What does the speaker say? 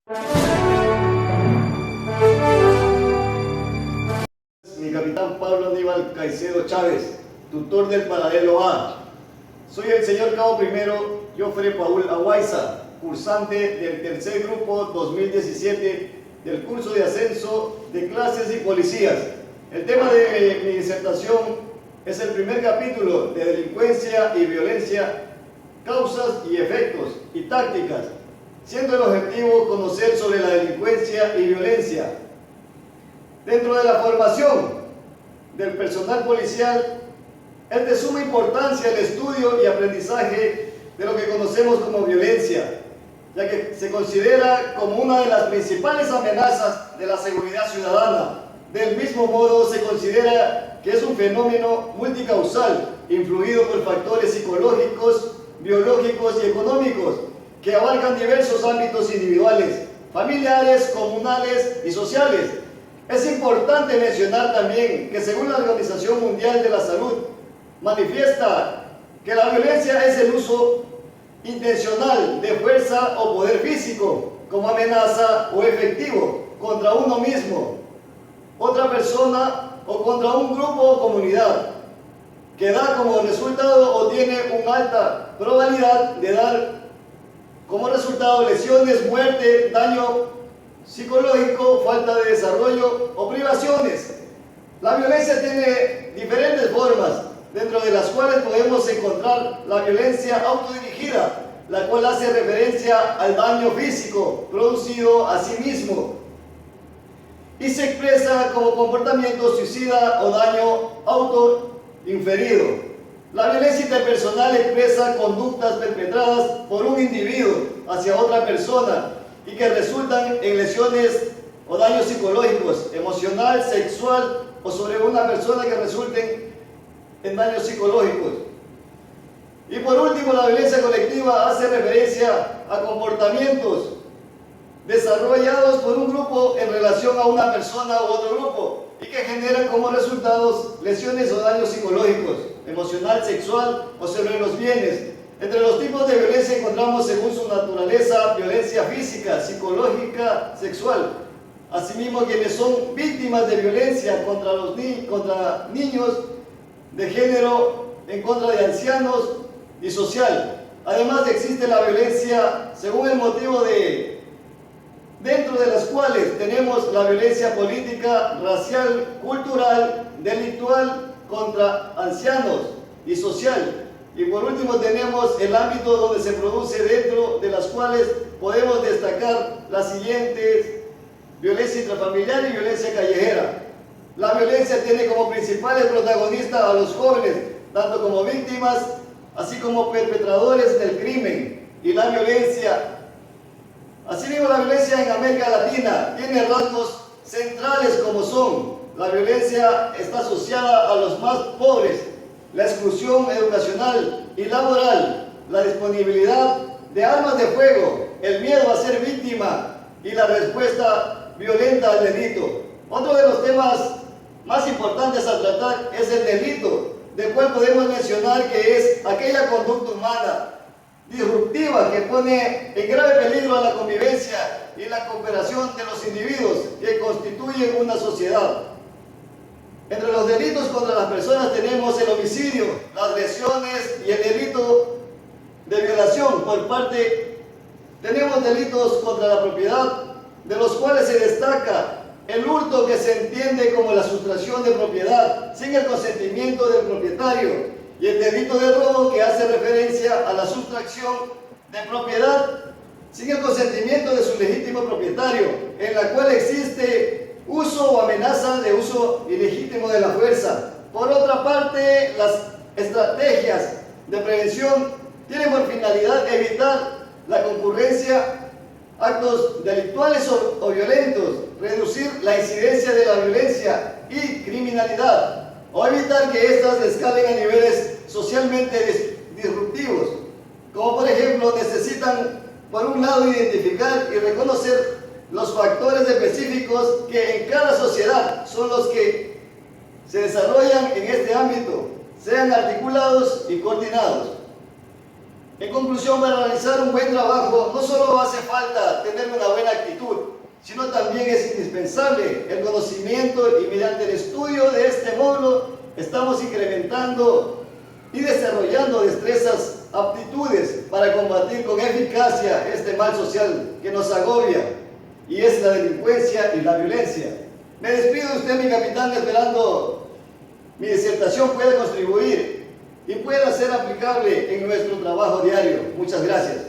Mi capitán Pablo Aníbal Caicedo Chávez, tutor del Paralelo A. Soy el señor Cabo Primero Jofre Paul Aguaiza, cursante del tercer grupo 2017 del curso de ascenso de clases y policías. El tema de mi disertación es el primer capítulo de delincuencia y violencia, causas y efectos y tácticas, siendo el objetivo conocer sobre la delincuencia y violencia. Dentro de la formación del personal policial es de suma importancia el estudio y aprendizaje de lo que conocemos como violencia, ya que se considera como una de las principales amenazas de la seguridad ciudadana. Del mismo modo, se considera que es un fenómeno multicausal, influido por factores psicológicos, biológicos y económicos, que abarcan diversos ámbitos individuales, familiares, comunales y sociales. Es importante mencionar también que según la Organización Mundial de la Salud, manifiesta que la violencia es el uso intencional de fuerza o poder físico como amenaza o efectivo contra uno mismo, otra persona o contra un grupo o comunidad, que da como resultado o tiene una alta probabilidad de dar como resultado lesiones, muerte, daño psicológico, falta de desarrollo o privaciones. La violencia tiene diferentes formas, dentro de las cuales podemos encontrar la violencia autodirigida, la cual hace referencia al daño físico producido a sí mismo y se expresa como comportamiento suicida o daño autoinferido. La violencia interpersonal expresa conductas perpetradas por un individuo hacia otra persona y que resultan en lesiones o daños psicológicos, emocional, sexual o sobre una persona que resulten en daños psicológicos. Y por último, la violencia colectiva hace referencia a comportamientos desarrollados por un grupo en relación a una persona u otro grupo y que generan como resultados lesiones o daños psicológicos, emocional, sexual o sobre los bienes. Entre los tipos de violencia encontramos, según su naturaleza, violencia física, psicológica, sexual. Asimismo, quienes son víctimas de violencia contra niños, de género, en contra de ancianos y social. Además, existe la violencia según el motivo dentro de las cuales tenemos la violencia política, racial, cultural, delictual contra ancianos y social. Y por último tenemos el ámbito donde se produce, dentro de las cuales podemos destacar las siguientes: violencia intrafamiliar y violencia callejera. La violencia tiene como principales protagonistas a los jóvenes, tanto como víctimas, así como perpetradores del crimen. Y la violencia, asimismo, la violencia en América Latina tiene rasgos centrales como son: la violencia está asociada a los más pobres, la exclusión educacional y laboral, la disponibilidad de armas de fuego, el miedo a ser víctima y la respuesta violenta al delito. Otro de los temas más importantes a tratar es el delito, del cual podemos mencionar que es aquella conducta humana disruptiva que pone en grave peligro a la convivencia y la cooperación de los individuos que constituyen una sociedad. Entre los delitos contra las personas tenemos el homicidio, las lesiones y el delito de violación por parte. Tenemos delitos contra la propiedad, de los cuales se destaca el hurto, que se entiende como la sustracción de propiedad sin el consentimiento del propietario, y el delito de robo, que hace referencia a la sustracción de propiedad sin el consentimiento de su legítimo propietario, en la cual existe uso o amenaza de uso ilegítimo de la fuerza. Por otra parte, las estrategias de prevención tienen por finalidad evitar la concurrencia actos delictuales o violentos, reducir la incidencia de la violencia y criminalidad, o evitar que éstas escalen a niveles socialmente disruptivos, como por ejemplo necesitan, por un lado, identificar y reconocer los factores específicos que en cada sociedad son los que se desarrollan en este ámbito, sean articulados y coordinados. En conclusión, para realizar un buen trabajo no solo hace falta tener una buena actitud, sino también es indispensable el conocimiento, y mediante el estudio de este módulo estamos incrementando y desarrollando destrezas, aptitudes para combatir con eficacia este mal social que nos agobia, y es la delincuencia y la violencia. Me despido de usted, mi capitán, esperando mi disertación pueda contribuir y pueda ser aplicable en nuestro trabajo diario. Muchas gracias.